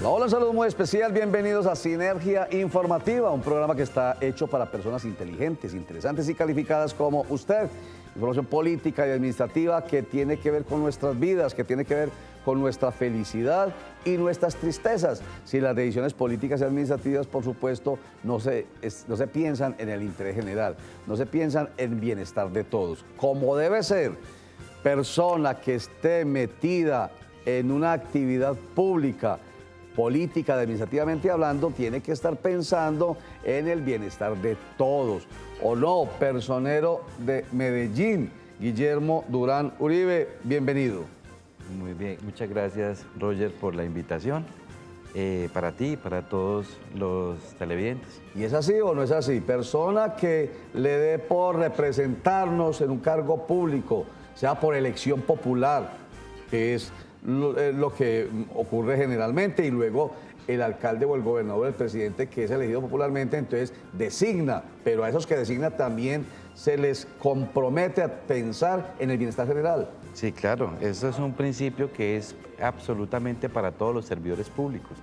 Hola, saludo muy especial, bienvenidos a Sinergia Informativa, un programa que está hecho para personas inteligentes, interesantes y calificadas como usted. Información política y administrativa que tiene que ver con nuestras vidas, que tiene que ver con nuestra felicidad y nuestras tristezas. Si las decisiones políticas y administrativas, por supuesto, no se piensan en el interés general, no se piensan en bienestar de todos, como debe ser. Persona que esté metida en una actividad pública, política, administrativamente hablando, tiene que estar pensando en el bienestar de todos. ¿O no? Personero de Medellín, Guillermo Durán Uribe, bienvenido. Muy bien, muchas gracias, Roger, por la invitación. Para ti y para todos los televidentes. ¿Y es así o no es así? Persona que le dé por representarnos en un cargo público, sea por elección popular, que es lo que ocurre generalmente, y luego el alcalde o el gobernador, el presidente que es elegido popularmente, entonces designa, pero a esos que designa también se les compromete a pensar en el bienestar general. Sí, claro, eso es un principio que es absolutamente para todos los servidores públicos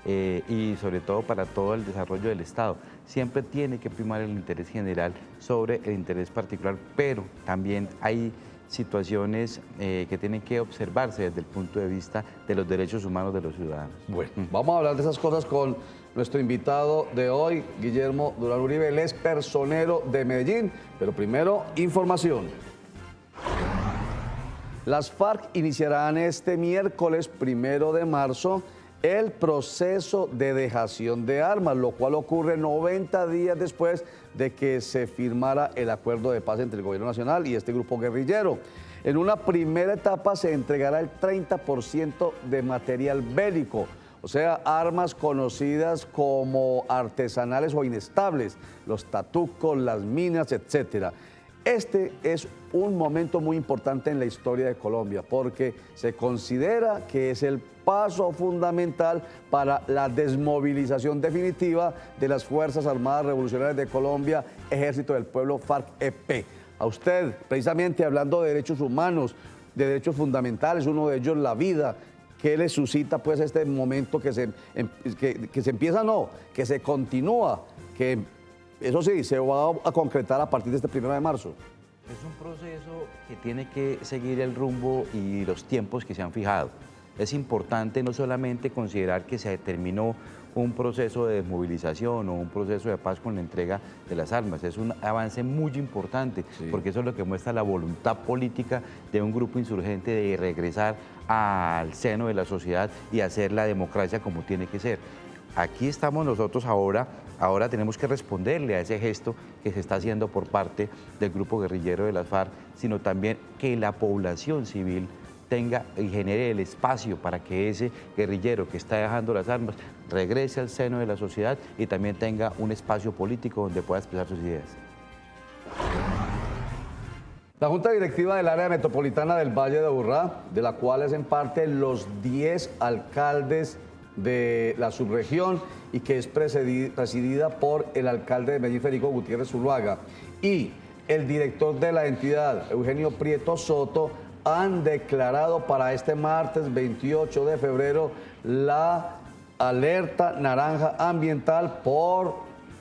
y sobre todo para todo el desarrollo del Estado. Siempre tiene que primar el interés general sobre el interés particular, pero también hay situaciones que tienen que observarse desde el punto de vista de los derechos humanos de los ciudadanos. Bueno, vamos a hablar de esas cosas con nuestro invitado de hoy, Guillermo Durán Uribe. Él es personero de Medellín, pero primero, información. Las FARC iniciarán este miércoles 1 de marzo el proceso de dejación de armas, lo cual ocurre 90 días después de que se firmara el acuerdo de paz entre el gobierno nacional y este grupo guerrillero. En una primera etapa se entregará el 30% de material bélico, o sea, armas conocidas como artesanales o inestables, los tatucos, las minas, etcétera. Este es un momento muy importante en la historia de Colombia porque se considera que es el paso fundamental para la desmovilización definitiva de las Fuerzas Armadas Revolucionarias de Colombia, Ejército del Pueblo, FARC-EP. A usted, precisamente hablando de derechos humanos, de derechos fundamentales, uno de ellos la vida, ¿qué le suscita pues este momento que se empieza, no, que se continúa, que eso sí, se va a concretar a partir de este 1 de marzo? Es un proceso que tiene que seguir el rumbo y los tiempos que se han fijado. Es importante no solamente considerar que se terminó un proceso de desmovilización o un proceso de paz con la entrega de las armas. Es un avance muy importante, sí, porque eso es lo que muestra la voluntad política de un grupo insurgente de regresar al seno de la sociedad y hacer la democracia como tiene que ser. Aquí estamos nosotros ahora tenemos que responderle a ese gesto que se está haciendo por parte del grupo guerrillero de las FARC, sino también que la población civil tenga y genere el espacio para que ese guerrillero que está dejando las armas regrese al seno de la sociedad y también tenga un espacio político donde pueda expresar sus ideas. La Junta Directiva del Área Metropolitana del Valle de Aburrá, de la cual hacen parte los 10 alcaldes de la subregión y que es presidida por el alcalde de Medellín, Federico Gutiérrez Zuluaga, y el director de la entidad, Eugenio Prieto Soto, han declarado para este martes 28 de febrero la alerta naranja ambiental por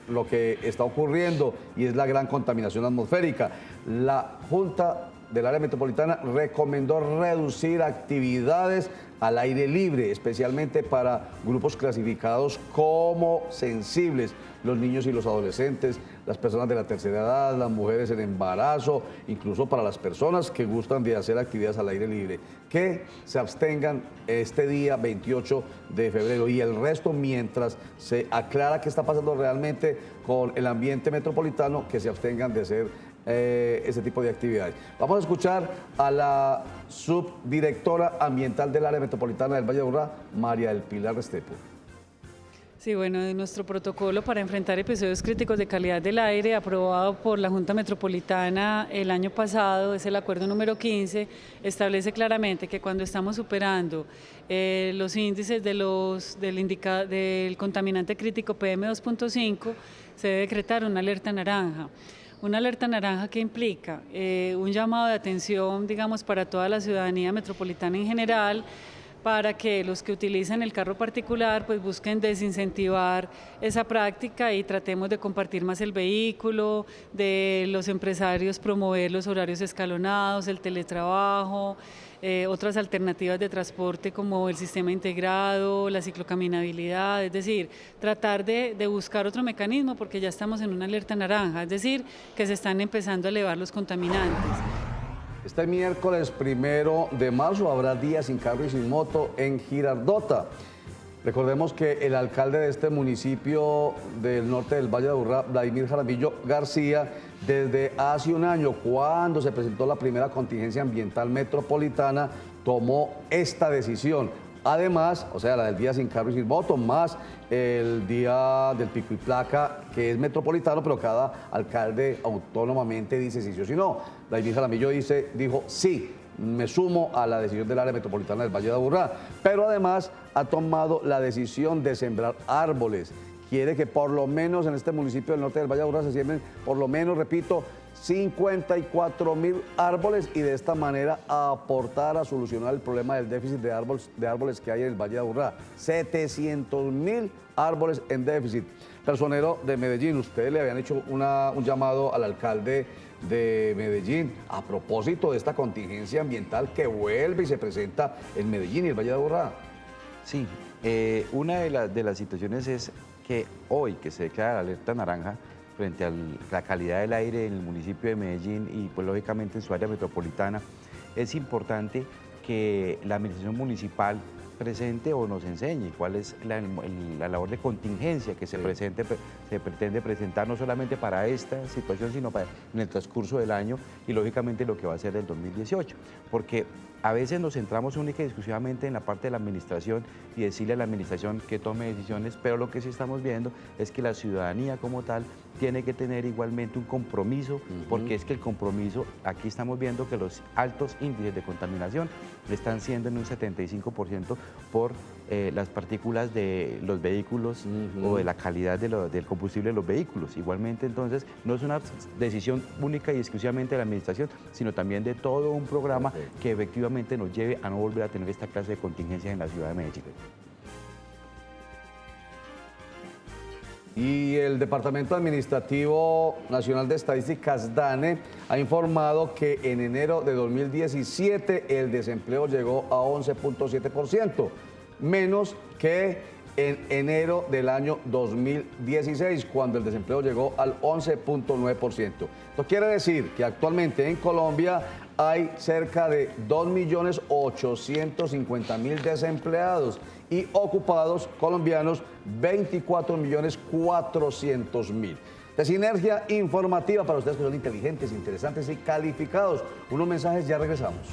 lo que está ocurriendo y es la gran contaminación atmosférica. La Junta del Área Metropolitana recomendó reducir actividades al aire libre, especialmente para grupos clasificados como sensibles, los niños y los adolescentes, las personas de la tercera edad, las mujeres en embarazo, incluso para las personas que gustan de hacer actividades al aire libre, que se abstengan este día 28 de febrero y el resto, mientras se aclara qué está pasando realmente con el ambiente metropolitano, que se abstengan de hacer ese tipo de actividades. Vamos a escuchar a la subdirectora ambiental del área metropolitana del Valle de Aburrá, María del Pilar Restrepo. Sí, bueno, nuestro protocolo para enfrentar episodios críticos de calidad del aire, aprobado por la Junta Metropolitana el año pasado, es el acuerdo número 15, establece claramente que cuando estamos superando los índices del contaminante crítico PM2.5, se debe decretar una alerta naranja. Una alerta naranja que implica un llamado de atención, digamos, para toda la ciudadanía metropolitana en general, para que los que utilizan el carro particular pues busquen desincentivar esa práctica y tratemos de compartir más el vehículo, de los empresarios promover los horarios escalonados, el teletrabajo, otras alternativas de transporte como el sistema integrado, la ciclocaminabilidad, es decir, tratar de buscar otro mecanismo porque ya estamos en una alerta naranja, es decir, que se están empezando a elevar los contaminantes. Este miércoles 1 de marzo habrá día sin carro y sin moto en Girardota. Recordemos que el alcalde de este municipio del norte del Valle de Aburrá, Vladimir Jaramillo García, desde hace un año, cuando se presentó la primera contingencia ambiental metropolitana, tomó esta decisión. Además, o sea, la del día sin carro y sin moto, más el día del pico y placa, que es metropolitano, pero cada alcalde autónomamente dice si sí o si no. Vladimir Jaramillo dijo sí, me sumo a la decisión del área metropolitana del Valle de Aburrá, pero además ha tomado la decisión de sembrar árboles. Quiere que por lo menos en este municipio del norte del Valle de Aburrá se siembren, por lo menos, repito, 54.000 árboles y de esta manera aportar a solucionar el problema del déficit de árboles que hay en el Valle de Aburrá. 700.000 árboles en déficit. Personero de Medellín, ustedes le habían hecho un llamado al alcalde de Medellín a propósito de esta contingencia ambiental que vuelve y se presenta en Medellín y el Valle de Aburrá. Sí, una de las situaciones es que hoy que se declara la alerta naranja frente a la calidad del aire en el municipio de Medellín y pues lógicamente en su área metropolitana, es importante que la administración municipal presente o nos enseñe cuál es la labor de contingencia que se pretende presentar no solamente para esta situación, sino en el transcurso del año y lógicamente lo que va a ser el 2018. Porque a veces nos centramos única y exclusivamente en la parte de la administración y decirle a la administración que tome decisiones, pero lo que sí estamos viendo es que la ciudadanía como tal tiene que tener igualmente un compromiso, porque es que el compromiso, aquí estamos viendo que los altos índices de contaminación están siendo en un 75% por las partículas de los vehículos o de la calidad del combustible de los vehículos. Igualmente, entonces, no es una decisión única y exclusivamente de la administración, sino también de todo un programa que efectivamente nos lleve a no volver a tener esta clase de contingencias en la ciudad de Medellín. Y el Departamento Administrativo Nacional de Estadísticas, DANE, ha informado que en enero de 2017 el desempleo llegó a 11.7%, menos que en enero del año 2016, cuando el desempleo llegó al 11.9%. Esto quiere decir que actualmente en Colombia hay cerca de 2.850.000 desempleados y ocupados colombianos 24.400.000. De Sinergia Informativa para ustedes que son inteligentes, interesantes y calificados. Unos mensajes, ya regresamos.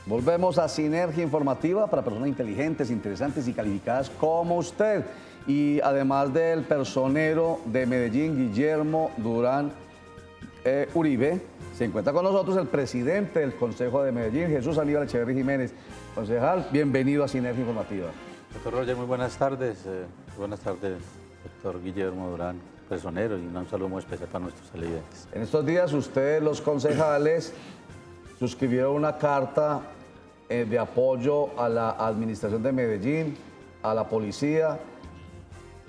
Volvemos a Sinergia Informativa para personas inteligentes, interesantes y calificadas como usted. Y además del personero de Medellín, Guillermo Durán Uribe, se encuentra con nosotros el presidente del Consejo de Medellín, Jesús Aníbal Echeverry Jiménez. Concejal, bienvenido a Sinergia Informativa. Doctor Roger, muy buenas tardes. Buenas tardes, doctor Guillermo Durán, personero, y un saludo muy especial para nuestros televidentes. En estos días ustedes, los concejales, suscribieron una carta de apoyo a la administración de Medellín, a la policía,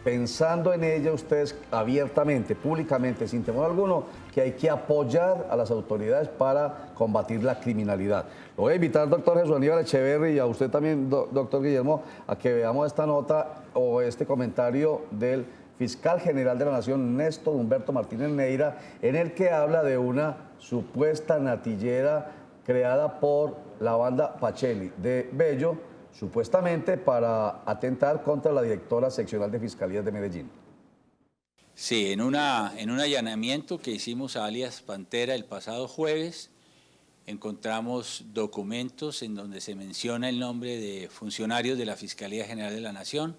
pensando en ella ustedes abiertamente, públicamente, sin temor alguno, que hay que apoyar a las autoridades para combatir la criminalidad. Lo voy a invitar, doctor Jesús Aníbal Echeverry, y a usted también, doctor Guillermo, a que veamos esta nota o este comentario del fiscal general de la Nación, Néstor Humberto Martínez Neira, en el que habla de una supuesta natillera creada por la banda Pacheli de Bello, supuestamente para atentar contra la directora seccional de Fiscalías de Medellín. Sí, en un allanamiento que hicimos a alias Pantera el pasado jueves, encontramos documentos en donde se menciona el nombre de funcionarios de la Fiscalía General de la Nación.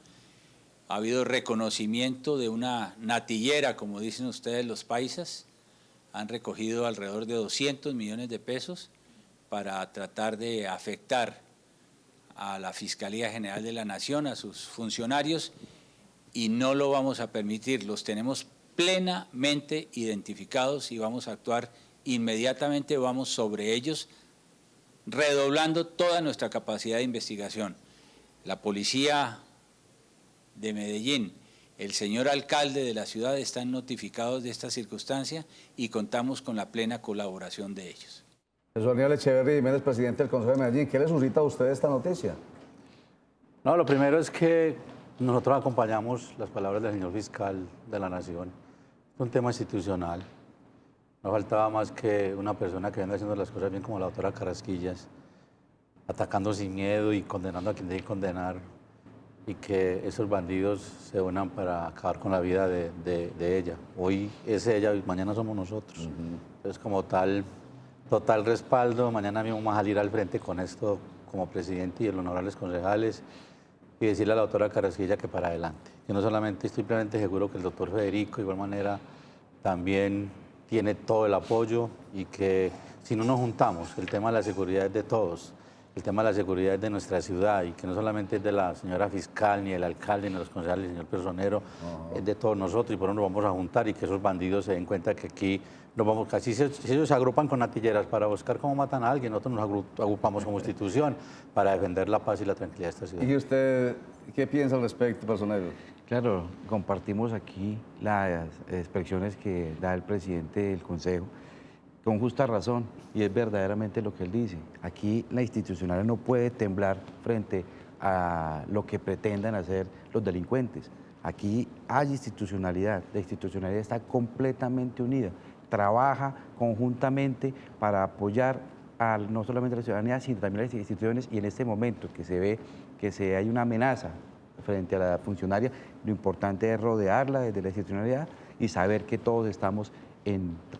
Ha habido reconocimiento de una natillera, como dicen ustedes los paisas. Han recogido alrededor de 200 millones de pesos para tratar de afectar a la Fiscalía General de la Nación, a sus funcionarios, y no lo vamos a permitir. Los tenemos plenamente identificados y vamos a actuar inmediatamente, vamos sobre ellos, redoblando toda nuestra capacidad de investigación. La policía de Medellín, el señor alcalde de la ciudad están notificados de esta circunstancia y contamos con la plena colaboración de ellos. Jesús Aníbal Echeverri Jiménez, presidente del Consejo de Medellín, ¿qué le suscita a usted esta noticia? No, lo primero es que nosotros acompañamos las palabras del señor fiscal de la Nación. Es un tema institucional. No faltaba más que una persona que venga haciendo las cosas bien como la doctora Carrasquillas, atacando sin miedo y condenando a quien debe condenar, y que esos bandidos se unan para acabar con la vida de ella. Hoy es ella y mañana somos nosotros. Entonces, como tal, total respaldo. Mañana mismo vamos a salir al frente con esto como presidente y los honorables concejales y decirle a la doctora Carrasquilla que para adelante. Que no solamente estoy plenamente seguro que el doctor Federico, de igual manera, también tiene todo el apoyo, y que si no nos juntamos, el tema de la seguridad es de todos. El tema de la seguridad es de nuestra ciudad, y que no solamente es de la señora fiscal, ni del alcalde, ni de los concejales, ni del señor personero, es de todos nosotros, y por eso nos vamos a juntar, y que esos bandidos se den cuenta que aquí nos vamos, casi si ellos se agrupan con natilleras para buscar cómo matan a alguien, nosotros nos agrupamos como institución para defender la paz y la tranquilidad de esta ciudad. ¿Y usted qué piensa al respecto, personero? Claro, compartimos aquí las expresiones que da el presidente del Consejo, con justa razón, y es verdaderamente lo que él dice. Aquí la institucionalidad no puede temblar frente a lo que pretendan hacer los delincuentes. Aquí hay institucionalidad, la institucionalidad está completamente unida, trabaja conjuntamente para apoyar no solamente a la ciudadanía, sino también a las instituciones, y en este momento que se ve que hay una amenaza frente a la funcionaria, lo importante es rodearla desde la institucionalidad y saber que todos estamos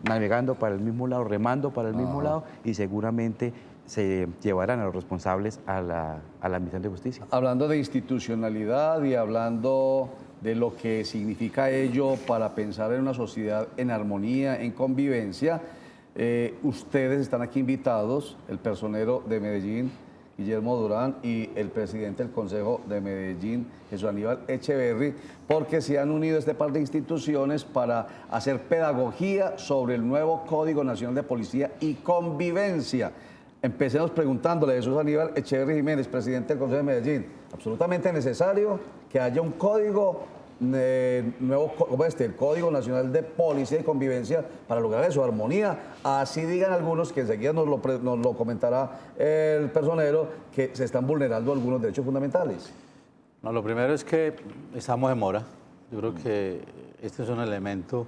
navegando para el mismo lado, remando para el mismo lado, y seguramente se llevarán a los responsables a la misión de justicia. Hablando de institucionalidad y hablando de lo que significa ello para pensar en una sociedad en armonía, en convivencia, ustedes están aquí invitados, el personero de Medellín, Guillermo Durán, y el presidente del Consejo de Medellín, Jesús Aníbal Echeverri, porque se han unido este par de instituciones para hacer pedagogía sobre el nuevo Código Nacional de Policía y Convivencia. Empecemos preguntándole a Jesús Aníbal Echeverri Jiménez, presidente del Consejo de Medellín, ¿absolutamente necesario que haya un código nuevo como el Código Nacional de Policía y Convivencia para lograr eso, armonía? Así digan algunos, que enseguida nos lo comentará el personero, que se están vulnerando algunos derechos fundamentales. No, lo primero es que estamos en mora. Yo creo que este es un elemento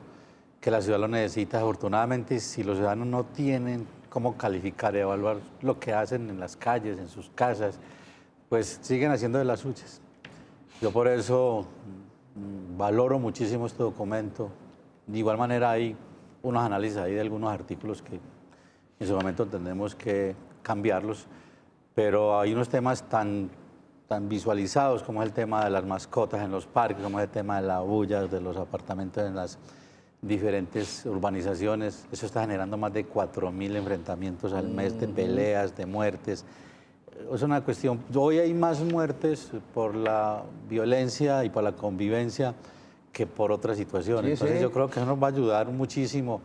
que la ciudad lo necesita. Afortunadamente, si los ciudadanos no tienen cómo calificar y evaluar lo que hacen en las calles, en sus casas, pues siguen haciendo de las suyas. Yo por eso valoro muchísimo este documento. De igual manera hay unos análisis ahí de algunos artículos que en su momento tendremos que cambiarlos, pero hay unos temas tan visualizados como es el tema de las mascotas en los parques, como es el tema de la bulla de los apartamentos en las diferentes urbanizaciones. Eso está generando más de 4.000 enfrentamientos al mes de peleas, de muertes. Es una cuestión, hoy hay más muertes por la violencia y por la convivencia que por otras situaciones. Entonces yo creo que eso nos va a ayudar muchísimo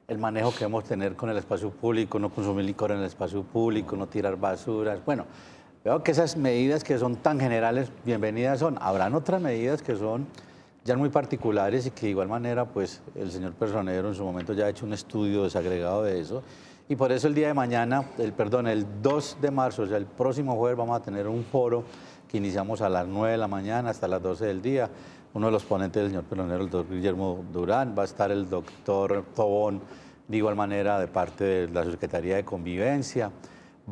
el manejo que debemos tener con el espacio público, no consumir licor en el espacio público, no tirar basuras. Bueno, veo que esas medidas que son tan generales, bienvenidas son. Habrán otras medidas que son ya muy particulares y que de igual manera, pues el señor personero en su momento ya ha hecho un estudio desagregado de eso. Y por eso el día de mañana, el 2 de marzo, o sea, el próximo jueves, vamos a tener un foro que iniciamos a las 9 de la mañana hasta las 12 del día. Uno de los ponentes del señor personero, el doctor Guillermo Durán, va a estar el doctor Tobón, de igual manera de parte de la Secretaría de Convivencia.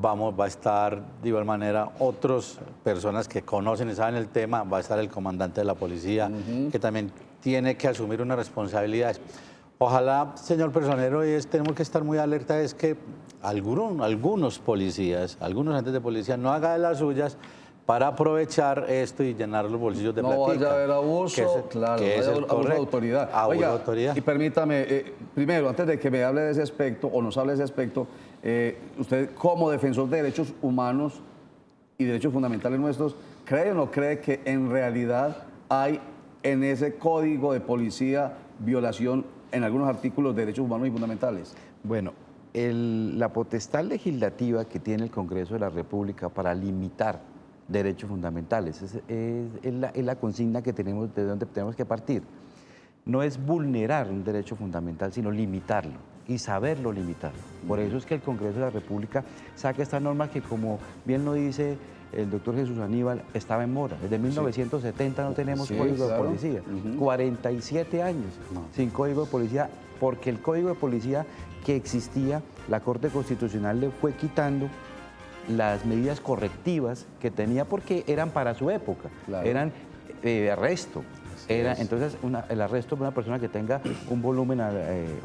Va a estar de igual manera otras personas que conocen y saben el tema. Va a estar el comandante de la policía, que también tiene que asumir unas responsabilidades. Ojalá, señor personero, tenemos que estar muy alerta, es que algunos policías, algunos agentes de policía no hagan de las suyas para aprovechar esto y llenar los bolsillos de platica. No vaya a haber abuso, claro, que es el abuso de autoridad. Abuso Oiga, de autoridad. y permítame, primero, antes de que me hable de ese aspecto, o nos hable de ese aspecto, usted como defensor de derechos humanos y derechos fundamentales nuestros, ¿cree o no cree que en realidad hay en ese código de policía violación en algunos artículos de derechos humanos y fundamentales? Bueno, la potestad legislativa que tiene el Congreso de la República para limitar derechos fundamentales es la consigna que tenemos, de donde tenemos que partir. No es vulnerar un derecho fundamental, sino limitarlo y saberlo limitar. Por eso es que el Congreso de la República saca esta norma que, como bien lo dice el doctor Jesús Aníbal, estaba en mora. Desde 1970 no tenemos código de policía. 47 años sin código de policía, porque el código de policía que existía, la Corte Constitucional le fue quitando las medidas correctivas que tenía porque eran para su época, eran arresto. Entonces, el arresto de una persona que tenga un volumen,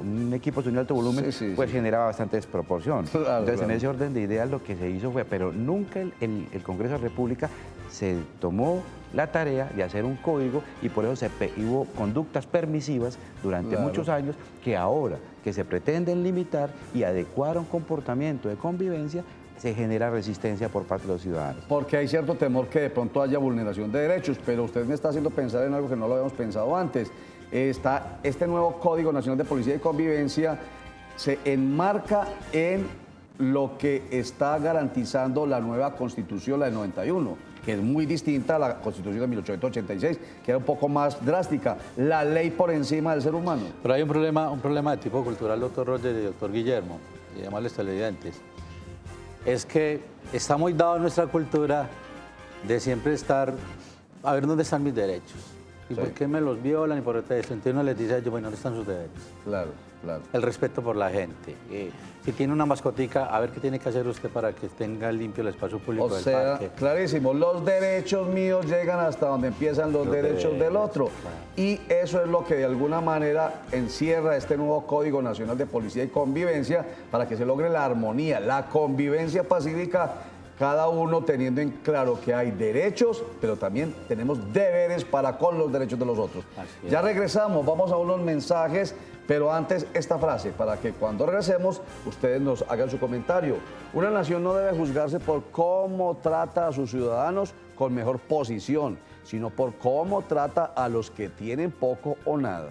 un equipo de alto volumen, pues generaba bastante desproporción. Entonces, en ese orden de ideas lo que se hizo fue, pero nunca el Congreso de la República se tomó la tarea de hacer un código y por eso hubo conductas permisivas durante muchos años que ahora que se pretenden limitar y adecuar a un comportamiento de convivencia, se genera resistencia por parte de los ciudadanos. Porque hay cierto temor que de pronto haya vulneración de derechos, pero usted me está haciendo pensar en algo que no lo habíamos pensado antes. Está este nuevo Código Nacional de Policía y Convivencia, se enmarca en lo que está garantizando la nueva Constitución, la del 91, que es muy distinta a la Constitución de 1886, que era un poco más drástica, la ley por encima del ser humano. Pero hay un problema de tipo cultural, doctor Roger y doctor Guillermo, y además los televidentes. Es que está muy dado en nuestra cultura de siempre estar, a ver dónde están mis derechos, y por qué me los violan y por qué eso. Entonces uno les dice a ellos, bueno, ¿dónde están sus derechos? Claro, claro. El respeto por la gente. Si tiene una mascotica, a ver qué tiene que hacer usted para que tenga limpio el espacio público del parque. Clarísimo, los derechos míos llegan hasta donde empiezan los derechos del otro. Claro. Y eso es lo que de alguna manera encierra este nuevo Código Nacional de Policía y Convivencia para que se logre la armonía, la convivencia pacífica, cada uno teniendo en claro que hay derechos, pero también tenemos deberes para con los derechos de los otros. Ya regresamos, vamos a unos mensajes, pero antes esta frase, para que cuando regresemos ustedes nos hagan su comentario. Una nación no debe juzgarse por cómo trata a sus ciudadanos con mejor posición, sino por cómo trata a los que tienen poco o nada.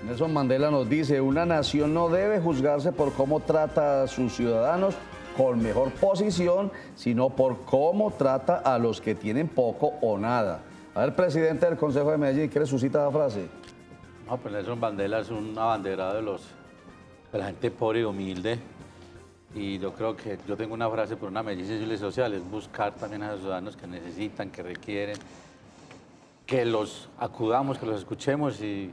Nelson Mandela nos dice, una nación no debe juzgarse por cómo trata a sus ciudadanos con mejor posición, sino por cómo trata a los que tienen poco o nada. A ver, presidente del Consejo de Medellín, ¿qué le suscita la frase? No, pues Nelson Mandela es un abanderado de la gente pobre y humilde. Y yo creo que yo tengo una frase por una medida civil y social, es buscar también a los ciudadanos que necesitan, que requieren, que los acudamos, que los escuchemos y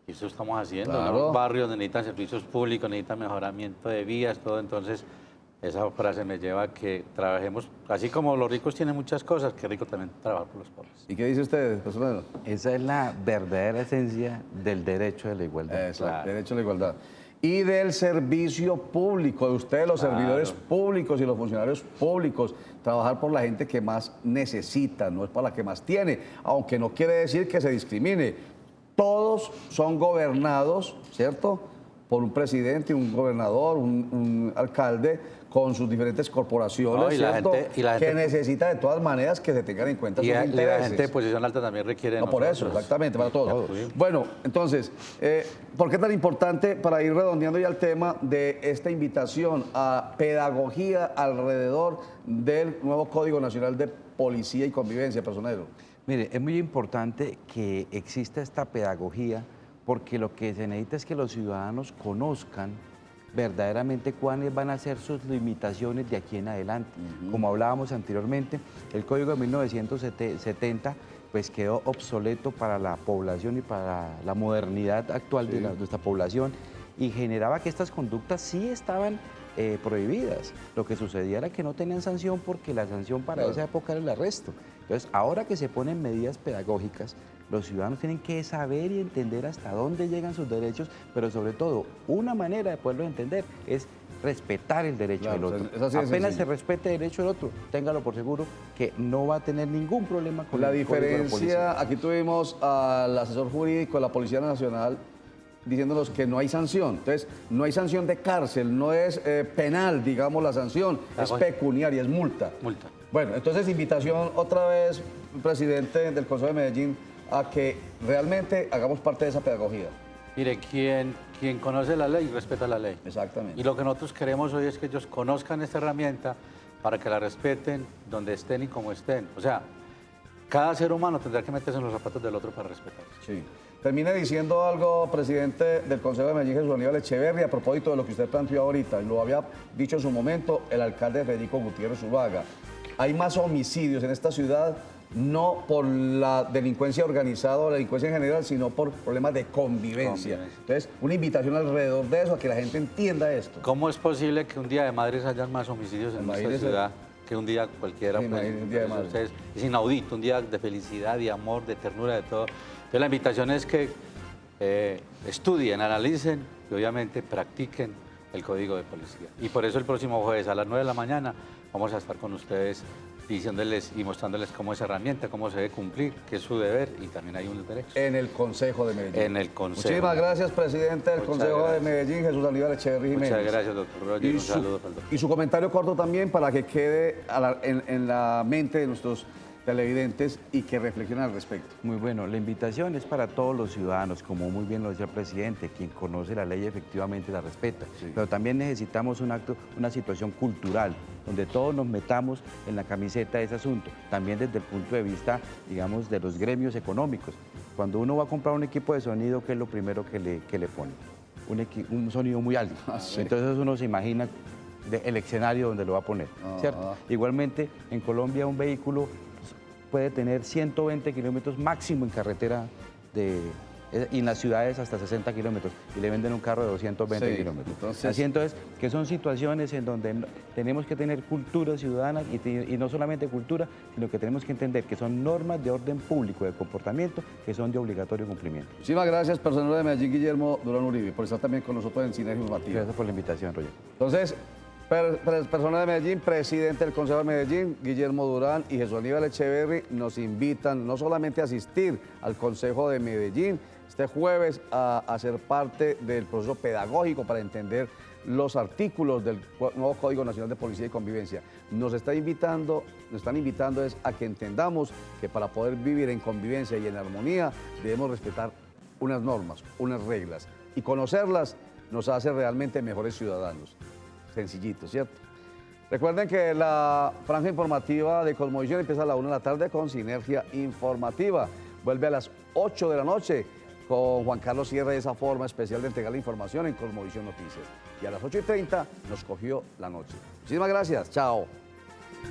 eso estamos haciendo. Claro. ¿No? Barrios donde necesitan servicios públicos, necesitan mejoramiento de vías, todo. Entonces, esa frase me lleva a que trabajemos, así como los ricos tienen muchas cosas, que rico también trabajar por los pobres. ¿Y qué dice usted, profesor? Esa es la verdadera esencia del derecho de la igualdad. Exacto, derecho a la igualdad. Y del servicio público, de ustedes, los servidores públicos y los funcionarios públicos, trabajar por la gente que más necesita, no es para la que más tiene, aunque no quiere decir que se discrimine. Todos son gobernados, ¿cierto?, por un presidente, un gobernador, un alcalde, con sus diferentes corporaciones, No, y la ¿cierto?, gente que necesita de todas maneras que se tengan en cuenta sus intereses. Y la gente de posición alta también requiere No, por eso, exactamente, para todos. Bueno, entonces, ¿por qué tan importante, para ir redondeando ya el tema de esta invitación a pedagogía alrededor del nuevo Código Nacional de Policía y Convivencia, personero? Mire, es muy importante que exista esta pedagogía porque lo que se necesita es que los ciudadanos conozcan verdaderamente cuáles van a ser sus limitaciones de aquí en adelante. Como hablábamos anteriormente, el Código de 1970 pues quedó obsoleto para la población y para la modernidad actual de nuestra población y generaba que estas conductas sí estaban prohibidas. Lo que sucedía era que no tenían sanción porque la sanción para esa época era el arresto. Entonces, ahora que se ponen medidas pedagógicas, los ciudadanos tienen que saber y entender hasta dónde llegan sus derechos, pero sobre todo, una manera de poderlo entender es respetar el derecho del otro. Apenas se respete el derecho del otro, téngalo por seguro que no va a tener ningún problema con la el Código de la diferencia. Policía. Aquí tuvimos al asesor jurídico de la Policía Nacional diciéndonos que no hay sanción. Entonces, no hay sanción de cárcel, no es penal, digamos, la sanción, es pecuniaria, es multa. Multa. Bueno, entonces invitación otra vez, presidente del Consejo de Medellín, a que realmente hagamos parte de esa pedagogía. Mire, quien conoce la ley, respeta la ley. Exactamente. Y lo que nosotros queremos hoy es que ellos conozcan esta herramienta para que la respeten donde estén y como estén. O sea, cada ser humano tendrá que meterse en los zapatos del otro para respetar. Sí. Termine diciendo algo, presidente del Consejo de Medellín, Jesús Aníbal Echeverri, a propósito de lo que usted planteó ahorita, y lo había dicho en su momento el alcalde Federico Gutiérrez Zuluaga. Hay más homicidios en esta ciudad, no por la delincuencia organizada o la delincuencia en general, sino por problemas de convivencia. Entonces, una invitación alrededor de eso, a que la gente entienda esto. ¿Cómo es posible que un día de madres hayan más homicidios en nuestra ciudad que un día cualquiera? Sí, Pues, un día de madres. Entonces, es inaudito, un día de felicidad, de amor, de ternura, de todo. Entonces, la invitación es que estudien, analicen y obviamente practiquen el Código de Policía. Y por eso el próximo jueves a las 9 de la mañana vamos a estar con ustedes diciéndoles y mostrándoles cómo es herramienta, cómo se debe cumplir, que es su deber y también hay unos derechos. En el Consejo de Medellín. En el Consejo. Muchísimas gracias, presidente del Muchas Consejo gracias. de Medellín, Jesús Aníbal Echeverri Jiménez. Muchas gracias, doctor Roger. Un saludo para el doctor. Y su comentario corto también para que quede en la mente de nuestros televidentes y que reflexionen al respecto. Muy bueno, la invitación es para todos los ciudadanos, como muy bien lo decía el presidente, quien conoce la ley efectivamente la respeta, pero también necesitamos una situación cultural, donde todos nos metamos en la camiseta de ese asunto, también desde el punto de vista, digamos, de los gremios económicos. Cuando uno va a comprar un equipo de sonido, ¿qué es lo primero que le pone? Un sonido muy alto. Entonces uno se imagina el escenario donde lo va a poner, ¿cierto? Igualmente, en Colombia un vehículo puede tener 120 kilómetros máximo en carretera y en las ciudades hasta 60 kilómetros y le venden un carro de 220 kilómetros. Entonces, que son situaciones en donde tenemos que tener cultura ciudadana y no solamente cultura, sino que tenemos que entender que son normas de orden público, de comportamiento, que son de obligatorio cumplimiento. Muchísimas gracias, personal de Medellín, Guillermo Durán Uribe, por estar también con nosotros en Sinergia Informativa. Gracias por la invitación, Roger. Entonces, persona de Medellín, presidente del Consejo de Medellín, Guillermo Durán y Jesús Aníbal Echeverri nos invitan no solamente a asistir al Consejo de Medellín este jueves a ser parte del proceso pedagógico para entender los artículos del nuevo Código Nacional de Policía y Convivencia. Nos están invitando es a que entendamos que para poder vivir en convivencia y en armonía debemos respetar unas normas, unas reglas y conocerlas nos hace realmente mejores ciudadanos. Sencillito, ¿cierto? Recuerden que la franja informativa de Cosmovisión empieza a la 1 de la tarde con Sinergia Informativa. Vuelve a las 8 de la noche con Juan Carlos Sierra y esa forma especial de entregar la información en Cosmovisión Noticias. Y a las 8:30 nos cogió la noche. Muchísimas gracias. Chao.